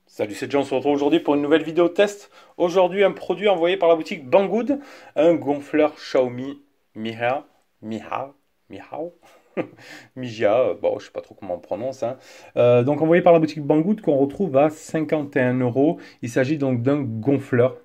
Salut, c'est John, on se retrouve aujourd'hui pour une nouvelle vidéo test. Aujourd'hui, un produit envoyé par la boutique Banggood, un gonfleur Xiaomi Mihao, Mijia, bon, je sais pas trop comment on prononce, hein. Donc envoyé par la boutique Banggood qu'on retrouve à 51 euros. Il s'agit donc d'un gonfleur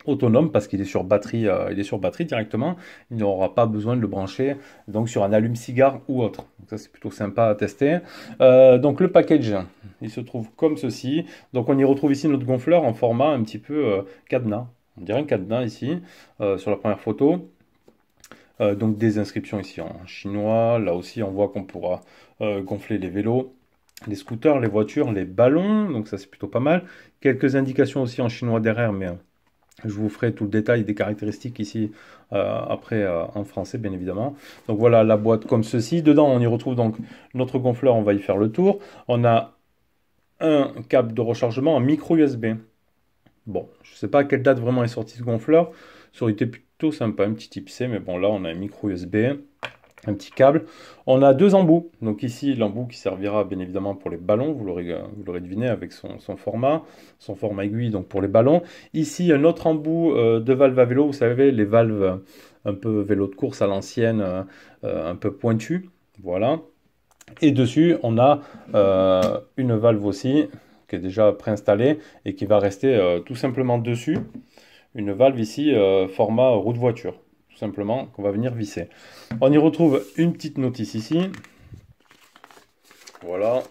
autonome parce qu'il est sur batterie, il est sur batterie directement. Il n'aura pas besoin de le brancher donc sur un allume-cigare ou autre. Donc ça c'est plutôt sympa à tester. Donc le package, il se trouve comme ceci. Donc on y retrouve ici notre gonfleur en format un petit peu cadenas. On dirait un cadenas ici sur la première photo. Donc des inscriptions ici en chinois. Là aussi on voit qu'on pourra gonfler les vélos, les scooters, les voitures, les ballons. Donc ça c'est plutôt pas mal. Quelques indications aussi en chinois derrière, mais je vous ferai tout le détail des caractéristiques ici après en français bien évidemment. Donc voilà la boîte comme ceci. Dedans on y retrouve donc notre gonfleur, on va y faire le tour. On a un câble de rechargement en micro USB. Bon, je ne sais pas à quelle date vraiment est sorti ce gonfleur. Ça aurait été plutôt sympa, un petit type C, mais bon là on a un micro USB. Un petit câble. On a deux embouts. Donc ici, l'embout qui servira bien évidemment pour les ballons. Vous l'aurez deviné avec son format aiguille donc pour les ballons. Ici, un autre embout de valve à vélo. Vous savez, les valves un peu vélo de course à l'ancienne, un peu pointues. Voilà. Et dessus, on a une valve aussi qui est déjà préinstallée et qui va rester tout simplement dessus. Une valve ici format roue de voiture simplement qu'on va venir visser. On y retrouve une petite notice ici. Voilà.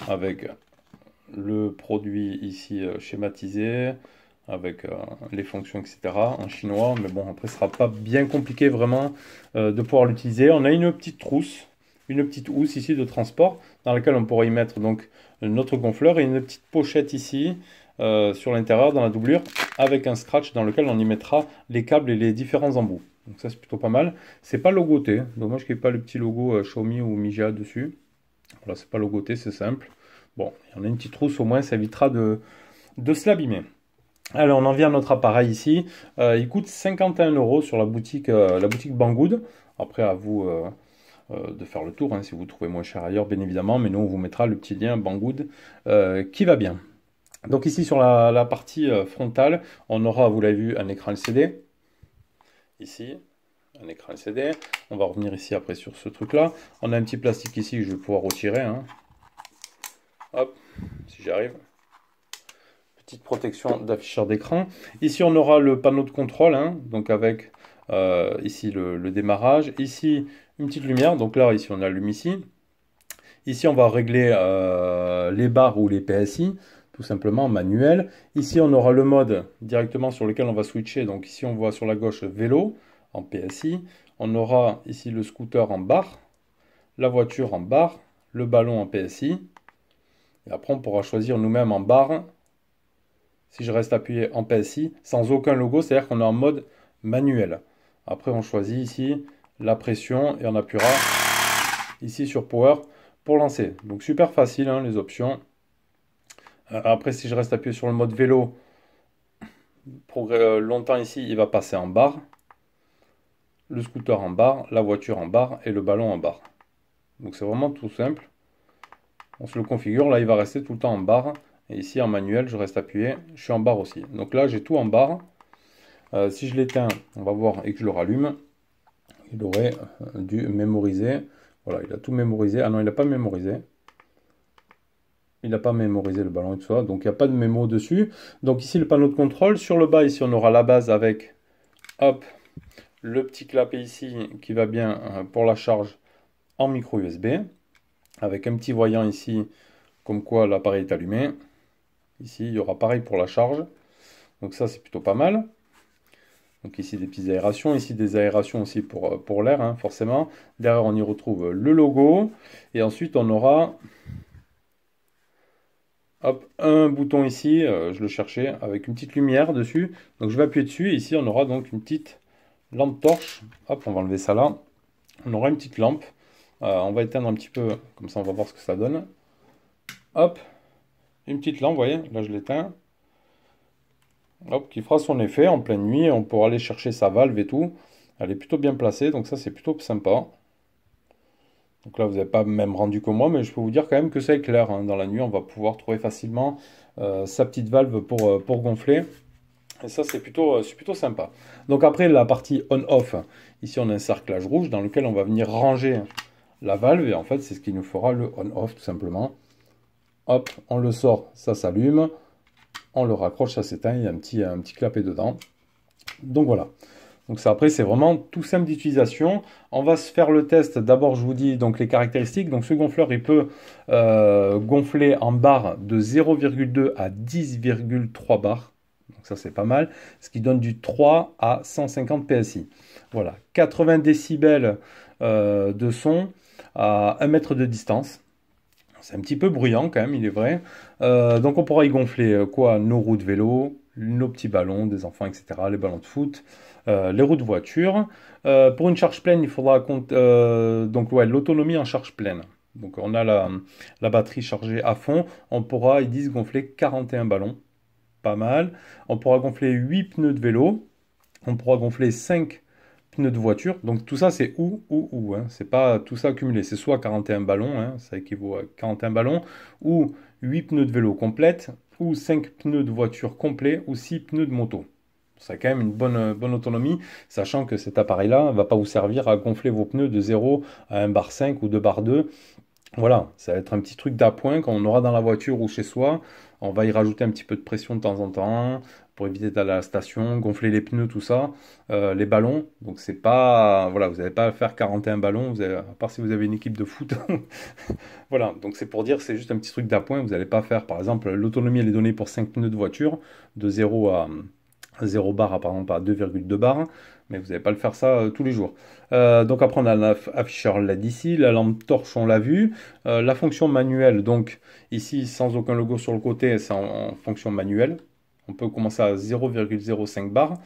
Avec le produit ici schématisé, avec les fonctions, etc. en chinois. Mais bon, après, ce sera pas bien compliqué vraiment de pouvoir l'utiliser. On a une petite trousse, une petite housse ici de transport dans laquelle on pourra y mettre donc notre gonfleur et une petite pochette ici sur l'intérieur dans la doublure avec un scratch dans lequel on y mettra les câbles et les différents embouts. Donc ça c'est plutôt pas mal. C'est pas logoté, dommage qu'il n'y ait pas le petit logo Xiaomi ou Mijia dessus. Voilà, c'est pas logoté, c'est simple. Bon, il y en a une petite trousse au moins, ça évitera de se l'abîmer. Alors on en vient à notre appareil ici. Il coûte 51 euros sur la boutique Banggood. Après à vous de faire le tour, hein, si vous trouvez moins cher ailleurs bien évidemment. Mais nous on vous mettra le petit lien Banggood qui va bien. Donc ici sur la partie frontale, on aura, vous l'avez vu, un écran LCD. Ici, un écran LCD. On va revenir ici après sur ce truc-là. On a un petit plastique ici que je vais pouvoir retirer, hein. Hop, si j'arrive. Petite protection d'afficheur d'écran. Ici, on aura le panneau de contrôle, hein, donc avec ici le démarrage. Ici, une petite lumière. Donc là, ici, on allume ici. Ici, on va régler les barres ou les PSI. Tout simplement manuel. Ici, on aura le mode directement sur lequel on va switcher. Donc ici, on voit sur la gauche vélo en PSI. On aura ici le scooter en barre, la voiture en barre, le ballon en PSI. Et après, on pourra choisir nous-mêmes en barre. Si je reste appuyé en PSI, sans aucun logo, c'est-à-dire qu'on est en mode manuel. Après, on choisit ici la pression et on appuiera ici sur Power pour lancer. Donc super facile, hein, les options. Après, si je reste appuyé sur le mode vélo, pour longtemps ici, il va passer en barre. Le scooter en barre, la voiture en barre et le ballon en barre. Donc c'est vraiment tout simple. On se le configure, là il va rester tout le temps en barre. Et ici en manuel, je reste appuyé, je suis en barre aussi. Donc là j'ai tout en barre. Si je l'éteins, on va voir et que je le rallume, il aurait dû mémoriser. Voilà, il a tout mémorisé. Ah non, il n'a pas mémorisé. Il n'a pas mémorisé le ballon et tout ça, donc il n'y a pas de mémo dessus. Donc ici le panneau de contrôle, sur le bas ici on aura la base avec, hop, le petit clapet ici qui va bien pour la charge en micro USB, avec un petit voyant ici comme quoi l'appareil est allumé. Ici il y aura pareil pour la charge, donc ça c'est plutôt pas mal. Donc ici des petites aérations, ici des aérations aussi pour l'air, hein, forcément. Derrière on y retrouve le logo, et ensuite on aura... Hop, un bouton ici, je le cherchais, avec une petite lumière dessus. Donc je vais appuyer dessus, et ici on aura donc une petite lampe torche. Hop, on va enlever ça là. On aura une petite lampe. On va éteindre un petit peu, comme ça on va voir ce que ça donne. Hop, une petite lampe, vous voyez, là je l'éteins. Hop, qui fera son effet en pleine nuit. On pourra aller chercher sa valve et tout. Elle est plutôt bien placée, donc ça c'est plutôt sympa. Donc là, vous n'avez pas même rendu que moi, mais je peux vous dire quand même que c'est clair, hein. Dans la nuit, on va pouvoir trouver facilement sa petite valve pour gonfler. Et ça, c'est plutôt sympa. Donc après, la partie on-off, ici on a un cerclage rouge dans lequel on va venir ranger la valve. Et en fait, c'est ce qui nous fera le on-off tout simplement. Hop, on le sort, ça s'allume. On le raccroche, ça s'éteint. Il y a un petit clapet dedans. Donc voilà. Donc ça, après, c'est vraiment tout simple d'utilisation. On va se faire le test. D'abord, je vous dis donc les caractéristiques. Donc ce gonfleur, il peut gonfler en barre de 0,2 à 10,3 bars. Donc ça, c'est pas mal. Ce qui donne du 3 à 150 PSI. Voilà. 80 décibels de son à 1 mètre de distance. C'est un petit peu bruyant quand même, il est vrai. Donc on pourra y gonfler quoi? Nos roues de vélo, nos petits ballons des enfants, etc. Les ballons de foot, les roues de voiture. Pour une charge pleine, il faudra donc ouais, l'autonomie en charge pleine. Donc on a la batterie chargée à fond. On pourra, ils disent, gonfler 41 ballons. Pas mal. On pourra gonfler 8 pneus de vélo. On pourra gonfler 5 pneus de voiture. Donc tout ça, c'est ou. Hein. C'est pas tout ça accumulé. C'est soit 41 ballons, hein, ça équivaut à 41 ballons, ou 8 pneus de vélo complètes, ou 5 pneus de voiture complets, ou 6 pneus de moto. Ça a quand même une bonne autonomie, sachant que cet appareil-là ne va pas vous servir à gonfler vos pneus de 0 à 1 bar 5 ou 2 bar 2. Voilà, ça va être un petit truc d'appoint qu'on aura dans la voiture ou chez soi. On va y rajouter un petit peu de pression de temps en temps pour éviter d'aller à la station, gonfler les pneus, tout ça, les ballons. Donc c'est pas, voilà, vous n'allez pas faire 41 ballons, à part si vous avez une équipe de foot. Voilà, donc c'est pour dire, c'est juste un petit truc d'appoint. Vous n'allez pas faire, par exemple, l'autonomie elle est donnée pour 5 pneus de voiture, de 0 à 0 bar à par exemple à 2,2 bars, mais vous n'allez pas le faire ça tous les jours. Donc après on a l'afficheur LED ici, la lampe torche on l'a vu, la fonction manuelle, donc ici sans aucun logo sur le côté, c'est en fonction manuelle. On peut commencer à 0,05 bar.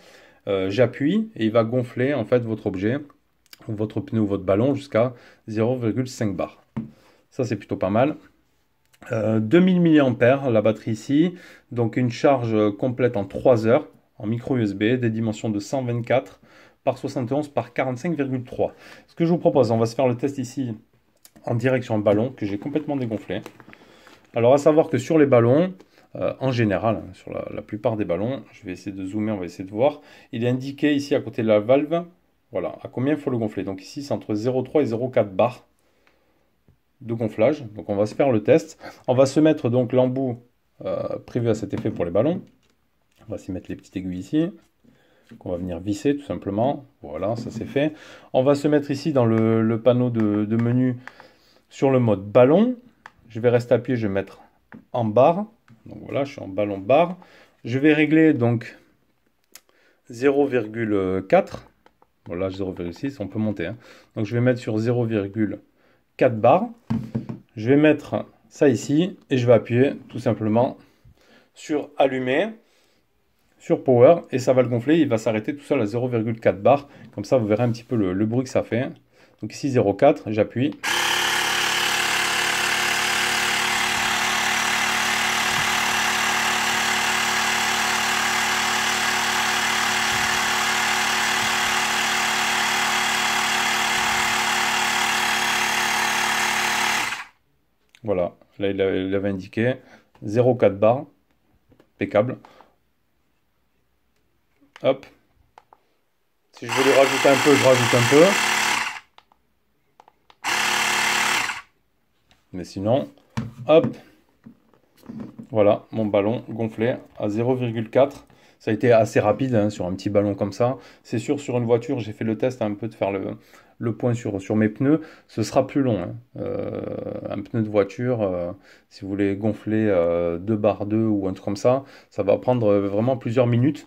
J'appuie et il va gonfler en fait votre objet, votre pneu ou votre ballon jusqu'à 0,5 bar. Ça c'est plutôt pas mal. 2000 mAh la batterie ici, donc une charge complète en 3 heures en micro USB, des dimensions de 124 par 71 par 45,3. Ce que je vous propose, on va se faire le test ici en direction ballon que j'ai complètement dégonflé. Alors à savoir que sur les ballons, en général, sur la plupart des ballons, je vais essayer de zoomer, on va essayer de voir, il est indiqué ici à côté de la valve, voilà, à combien il faut le gonfler. Donc ici c'est entre 0,3 et 0,4 bars de gonflage. Donc on va se faire le test. On va se mettre donc l'embout prévu à cet effet pour les ballons. On va s'y mettre les petites aiguilles ici, qu'on va venir visser tout simplement. Voilà, ça c'est fait. On va se mettre ici dans le panneau de menu sur le mode ballon. Je vais rester appuyé, je vais mettre en barre. Donc voilà, je suis en ballon barre. Je vais régler donc 0,4. Voilà, 0,6, on peut monter. Hein. Donc je vais mettre sur 0,4 bar. Je vais mettre ça ici et je vais appuyer tout simplement sur allumer, sur power, et ça va le gonfler. Il va s'arrêter tout seul à 0,4 bar. Comme ça, vous verrez un petit peu le bruit que ça fait. Donc ici 0,4, j'appuie. Voilà, là il avait indiqué 0,4 bar, impeccable. Hop. Si je veux lui rajouter un peu, je rajoute un peu. Mais sinon, hop. Voilà, mon ballon gonflé à 0,4. Ça a été assez rapide hein, sur un petit ballon comme ça. C'est sûr, sur une voiture, j'ai fait le test un peu de faire le point sur mes pneus. Ce sera plus long. Hein. Un pneu de voiture, si vous voulez gonfler 2 bar 2 ou un truc comme ça va prendre vraiment plusieurs minutes.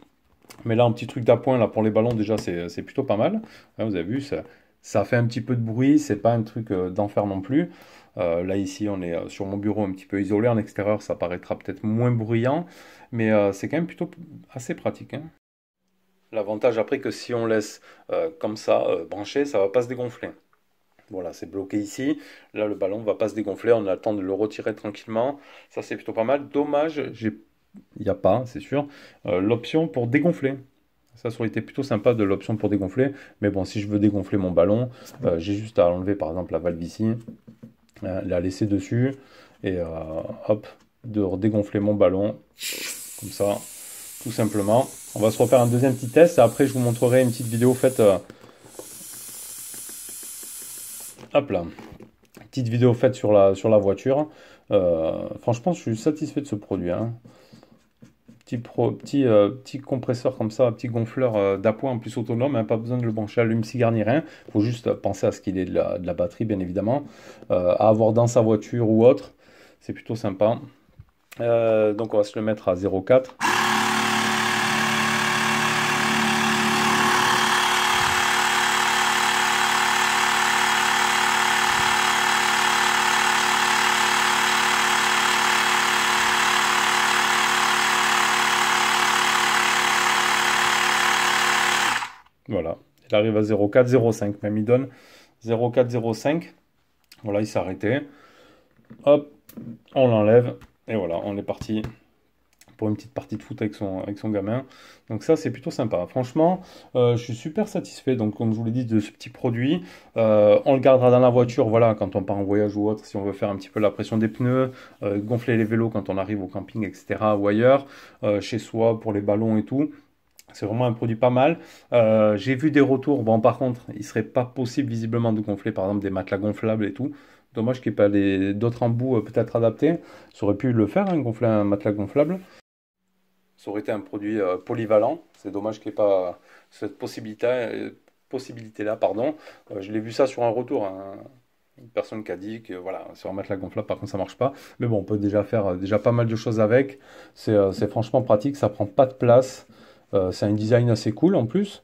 Mais là, un petit truc d'appoint là pour les ballons, déjà, c'est plutôt pas mal. Hein, vous avez vu, ça fait un petit peu de bruit. C'est pas un truc d'enfer non plus. Là, ici, on est sur mon bureau un petit peu isolé. En extérieur, ça paraîtra peut-être moins bruyant. Mais c'est quand même plutôt assez pratique. Hein. L'avantage après que si on laisse comme ça branché, ça va pas se dégonfler. Voilà, c'est bloqué ici. Là, le ballon va pas se dégonfler. On a le temps de le retirer tranquillement. Ça, c'est plutôt pas mal. Dommage, il n'y a pas, c'est sûr, l'option pour dégonfler. Ça aurait été plutôt sympa de l'option pour dégonfler. Mais bon, si je veux dégonfler mon ballon, j'ai juste à enlever par exemple la valve ici, la laisser dessus et hop, de redégonfler mon ballon comme ça, tout simplement. On va se refaire un deuxième petit test et après je vous montrerai une petite vidéo faite. Hop là, petite vidéo faite sur la voiture. Franchement, je suis satisfait de ce produit, hein. Petit compresseur comme ça, petit gonfleur d'appoint en plus autonome, hein, pas besoin de le brancher à l'allume-cigare ni rien. Il faut juste penser à ce qu'il ait de la batterie, bien évidemment, à avoir dans sa voiture ou autre. C'est plutôt sympa. Donc on va se le mettre à 0,4. Voilà, il arrive à 0,4, 0,5 même, il donne 0,4, 0,5. Voilà, il s'est arrêté. Hop, on l'enlève et voilà, on est parti pour une petite partie de foot avec son gamin. Donc ça, c'est plutôt sympa. Franchement, je suis super satisfait. Donc, comme je vous l'ai dit, de ce petit produit. On le gardera dans la voiture, voilà, quand on part en voyage ou autre, si on veut faire un petit peu la pression des pneus, gonfler les vélos quand on arrive au camping, etc., ou ailleurs, chez soi, pour les ballons et tout. C'est vraiment un produit pas mal. J'ai vu des retours. Bon, par contre, il serait pas possible visiblement de gonfler, par exemple, des matelas gonflables et tout. Dommage qu'il n'y ait pas d'autres embouts peut-être adaptés. Ça aurait pu le faire, hein, gonfler un matelas gonflable. Ça aurait été un produit polyvalent. C'est dommage qu'il n'y ait pas cette possibilité-là, pardon. Je l'ai vu ça sur un retour, hein. Une personne qui a dit que voilà, sur un matelas gonflable, par contre, ça marche pas. Mais bon, on peut déjà faire déjà pas mal de choses avec. C'est franchement pratique, ça prend pas de place. C'est un design assez cool en plus.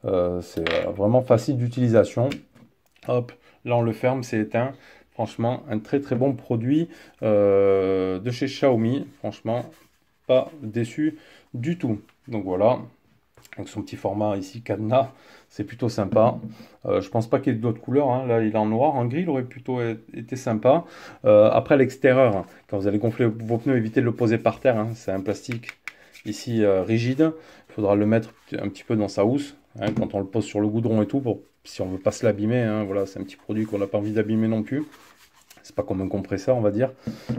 C'est vraiment facile d'utilisation. Hop, là on le ferme, c'est éteint. Franchement, un très très bon produit de chez Xiaomi. Franchement, pas déçu du tout. Donc voilà, avec son petit format ici, cadenas, c'est plutôt sympa. Je pense pas qu'il y ait d'autres couleurs, hein. Là, il est en noir, en gris, il aurait plutôt été sympa. Après, à l'extérieur, quand vous allez gonfler vos pneus, évitez de le poser par terre, hein. C'est un plastique ici rigide. Il faudra le mettre un petit peu dans sa housse, hein, quand on le pose sur le goudron et tout, si on veut pas se l'abîmer, hein. Voilà, c'est un petit produit qu'on n'a pas envie d'abîmer non plus. C'est pas comme un compresseur, on va dire.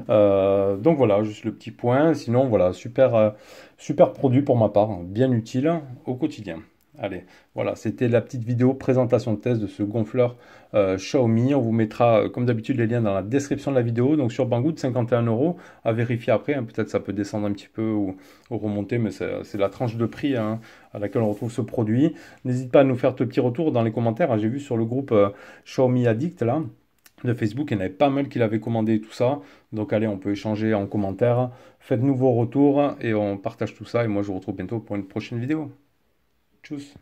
Donc voilà, juste le petit point. Sinon, voilà, super produit pour ma part, hein, bien utile au quotidien. Allez, voilà, c'était la petite vidéo présentation de test de ce gonfleur Xiaomi. On vous mettra, comme d'habitude, les liens dans la description de la vidéo. Donc sur Banggood, 51 € à vérifier après, hein. Peut-être ça peut descendre un petit peu ou remonter, mais c'est la tranche de prix, hein, à laquelle on retrouve ce produit. N'hésite pas à nous faire tes petits retours dans les commentaires, hein. J'ai vu sur le groupe Xiaomi Addict, là, de Facebook, il y en avait pas mal qui l'avaient commandé et tout ça. Donc allez, on peut échanger en commentaire. Faites-nous vos retours et on partage tout ça. Et moi, je vous retrouve bientôt pour une prochaine vidéo. Tchuss!